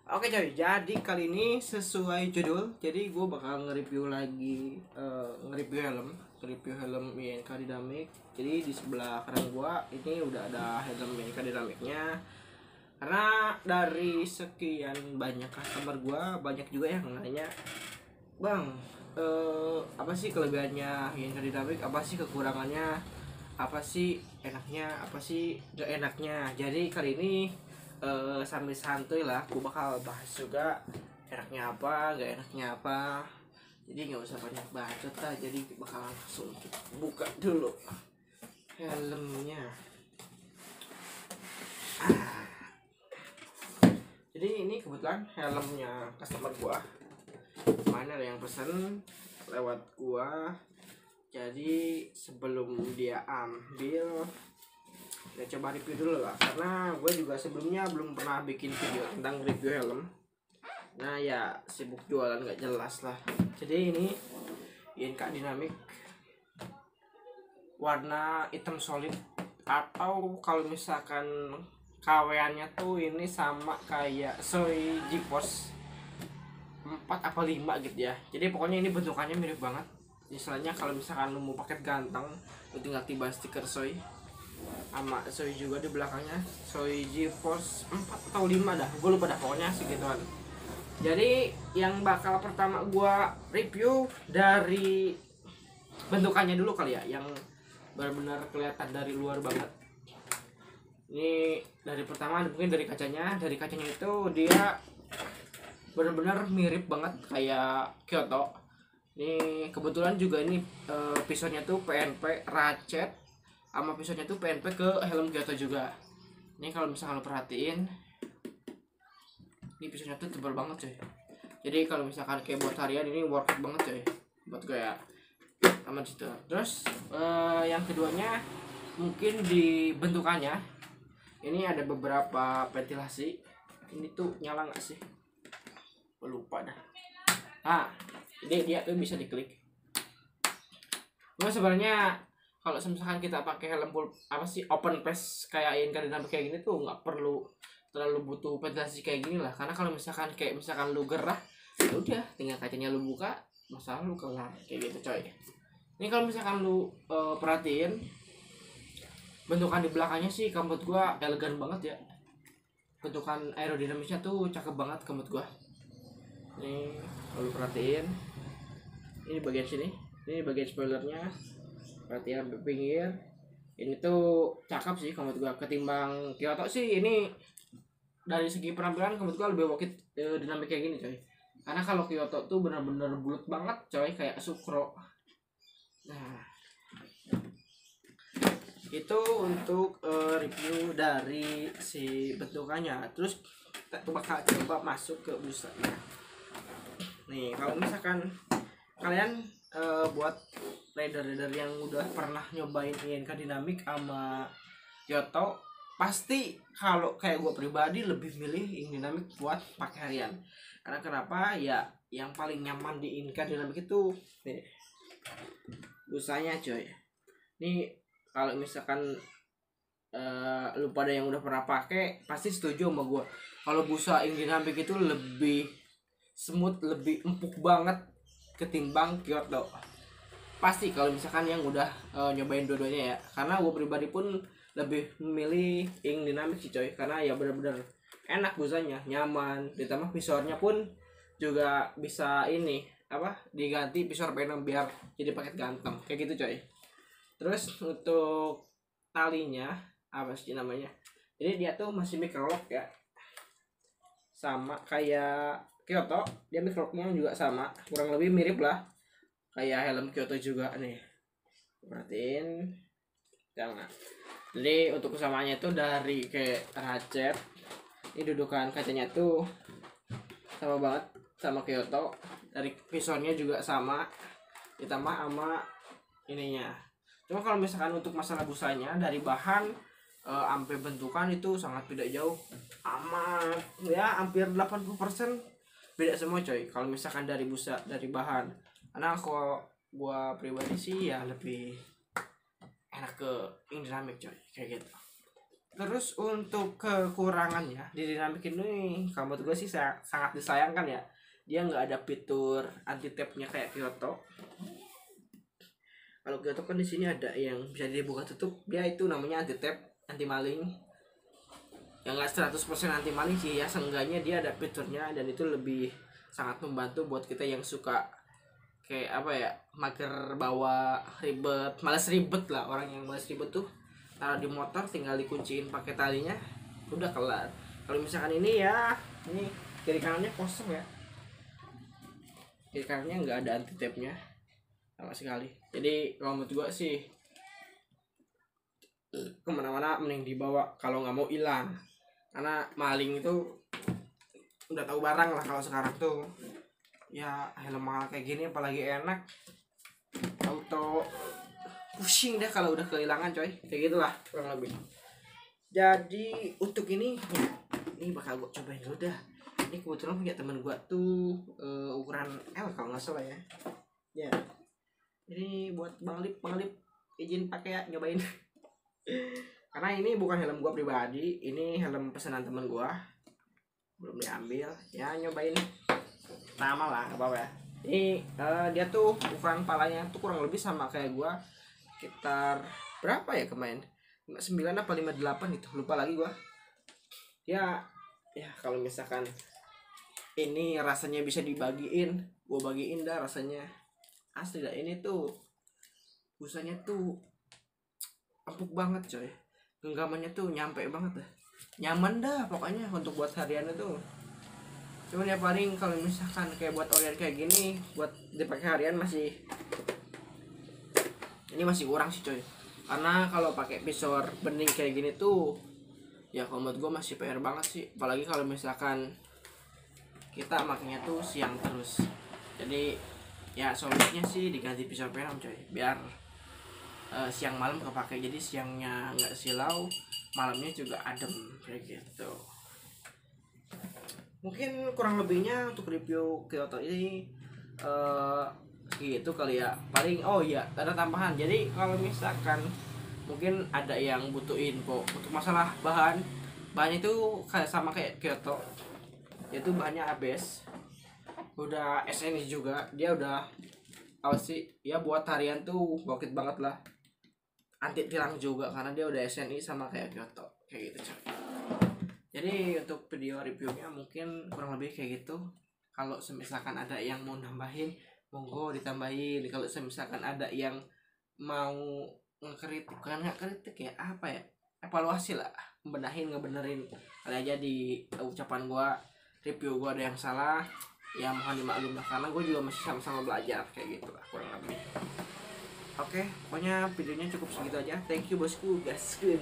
Oke coy, jadi kali ini sesuai judul, jadi gue bakal nge-review lagi, nge-review helm INK Dynamic. Jadi di sebelah kanan gue ini udah ada helm INK Dynamicnya. Karena dari sekian banyak customer gue, banyak juga yang nanya, bang, apa sih kelebihannya INK Dynamic, apa sih kekurangannya, apa sih enaknya, apa sih gak enaknya. Jadi kali ini sambil santuy lah, aku bakal bahas juga enaknya apa, gak enaknya apa. Jadi nggak usah banyak bacot lah, jadi bakal langsung buka dulu helmnya. Jadi ini kebetulan helmnya customer gua, mana ada yang pesen lewat gua. Jadi sebelum dia ambil, kita coba review dulu lah, karena gue juga sebelumnya belum pernah bikin video tentang review helm. Nah ya sibuk jualan gak jelas lah. Jadi ini INK Dynamic warna hitam solid, atau kalau misalkan KW-nya tuh ini sama kayak Soy GeForce 4 apa 5 gitu ya. Jadi pokoknya ini bentukannya mirip banget. Misalnya kalau misalkan lu mau paket ganteng, lu tinggal tiba stiker Soy sama Soy juga di belakangnya, Soy GeForce 4 atau 5 dah, gue lupa dah, pokoknya segituan. Jadi yang bakal pertama gue review dari bentukannya dulu kali ya, yang benar-benar kelihatan dari luar banget. Ini dari pertama mungkin dari kacanya. Dari kacanya itu dia benar-benar mirip banget kayak Kyoto. Ini kebetulan juga ini pisaunya tuh PNP ratchet, sama pisaunya tuh PNP ke helm Kyoto juga. Ini kalau misalkan lo perhatiin, ini pisaunya tuh tebal banget coy. Jadi kalau misalkan kayak buat harian ini worth it banget coy, buat kayak aman situ. Terus yang keduanya mungkin di bentukannya, ini ada beberapa ventilasi. Ini tuh nyala nggak sih? Lupa dah. Nah, ini dia tuh bisa diklik. Cuma sebenarnya kalau misalkan kita pakai helm full apa sih open face kayak INK Dynamic kayak gini tuh nggak perlu terlalu butuh ventilasi kayak gini lah. Karena kalau misalkan lu gerah, ya udah tinggal kacanya lu buka, masalah lu kelar kayak gitu coy. Ini kalau misalkan lu perhatiin bentukan di belakangnya sih, menurut gua elegan banget ya. Bentukan aerodinamisnya tuh cakep banget menurut gua. Ini kalau perhatiin, ini bagian sini, ini bagian spoilernya, perhatian pinggir, ini tuh cakep sih menurut gua. Ketimbang Kyoto sih, ini dari segi penampilan menurut gua lebih worth it dinamik kayak gini coy. Karena kalau Kyoto tuh benar-benar bulat banget coy, kayak Sukro. Nah, itu untuk review dari si bentukannya. Terus kita bakal coba masuk ke busanya. Nih kalau misalkan kalian buat rider-rider yang udah pernah nyobain INK Dynamic sama Kyoto, pasti kalau kayak gue pribadi lebih milih INK Dynamic buat pakai harian. Karena kenapa ya, yang paling nyaman di INK Dynamic itu nih busanya coy. Ini kalau misalkan lu pada yang udah pernah pakai pasti setuju sama gue, kalau busa INK Dynamic itu lebih smooth, lebih empuk banget ketimbang Kyoto. Pasti kalau misalkan yang udah nyobain dua-duanya ya. Karena gue pribadi pun lebih memilih INK Dynamic sih coy, karena ya benar-benar enak busanya, nyaman, ditambah visornya pun juga bisa ini apa, diganti visor Venom biar jadi paket ganteng kayak gitu coy. Terus untuk talinya apa sih namanya, jadi dia tuh masih microlock ya, sama kayak Kyoto, dia microlocknya juga sama, kurang lebih mirip lah kayak helm Kyoto juga nih, perhatiin jangan. Jadi untuk kesamaannya itu dari kayak ratchet, ini dudukan kacanya tuh sama banget sama Kyoto, dari visornya juga sama, ditambah sama ininya. Cuma kalau misalkan untuk masalah busanya, dari bahan sampai bentukan itu sangat beda jauh, amat ya, hampir 80% beda semua coy kalau misalkan dari busa, dari bahan. Karena kalau gua pribadi sih ya lebih enak ke INK Dynamic coy, kayak gitu. Terus untuk kekurangannya di Dynamic ini kalau menurut gue sih sangat disayangkan ya. Dia nggak ada fitur anti tap-nya kayak Kyoto. Kalau Kyoto kan di sini ada yang bisa dibuka tutup, dia itu namanya anti tap, anti maling. Yang nggak 100% anti maling sih ya, seenggaknya dia ada fiturnya dan itu lebih sangat membantu buat kita yang suka kayak apa ya, mager bawa ribet, malas ribet lah, orang yang malas ribet tuh taruh di motor tinggal dikunciin pakai talinya udah kelar. Kalau misalkan ini ya, ini kiri kanannya kosong ya, kiri kanannya nggak ada anti tapnya sama sekali. Jadi kalau menurut gua sih kemana-mana mending dibawa kalau nggak mau hilang, karena maling itu udah tahu barang lah kalau sekarang tuh ya. Helm mahal kayak gini apalagi enak, auto pusing deh kalau udah kehilangan coy, kayak gitulah kurang lebih. Jadi untuk ini ya, ini bakal gue cobain dulu dah. Ini kebetulan punya teman gue tuh ukuran L kalau nggak salah ya. Ya, ini buat Bang Lip izin pakai ya, nyobain. Karena ini bukan helm gue pribadi, ini helm pesanan teman gue, belum diambil ya, nyobain sama lah apa apa ya. Ini dia tuh ukuran palanya tuh kurang lebih sama kayak gue, sekitar berapa ya kemarin, 59 apa 58 gitu, lupa lagi gua. Ya kalau misalkan ini rasanya bisa dibagiin, gua bagiin dah rasanya. Asli dah, ini tuh busanya tuh empuk banget coy, genggamannya tuh nyampe banget dah, nyaman dah pokoknya untuk buat harian itu. Cuman ya paling kalau misalkan kayak buat order kayak gini, buat dipakai harian masih, ini masih kurang sih coy. Karena kalau pakai visor bening kayak gini tuh ya kalau menurut gue masih PR banget sih, apalagi kalau misalkan kita makanya tuh siang terus. Jadi ya solusinya sih diganti visor penom coy, biar siang malam kepake, jadi siangnya nggak silau, malamnya juga adem kayak gitu. Mungkin kurang lebihnya untuk review Kyoto ini gitu kali ya. Paling oh iya ada tambahan, jadi kalau misalkan mungkin ada yang butuh info untuk masalah bahan itu kayak sama kayak Kyoto, yaitu bahannya ABS, udah SNI juga, dia udah apa sih ya, buat harian tuh gokit banget lah, anti tilang juga karena dia udah SNI sama kayak Kyoto kayak gitu coy. Jadi untuk video reviewnya mungkin kurang lebih kayak gitu. Kalau misalkan ada yang mau nambahin monggo ditambahin. Kalau misalkan ada yang mau ngekritik, bukan nggak kritik ya, apa ya, evaluasi lah, ngebenerin kali aja di ucapan gua, review gua ada yang salah ya mohon dimaklum lah, karena gue juga masih sama-sama belajar kayak gitu lah kurang lebih. Oke, pokoknya videonya cukup segitu aja. Thank you bosku, gaskeun.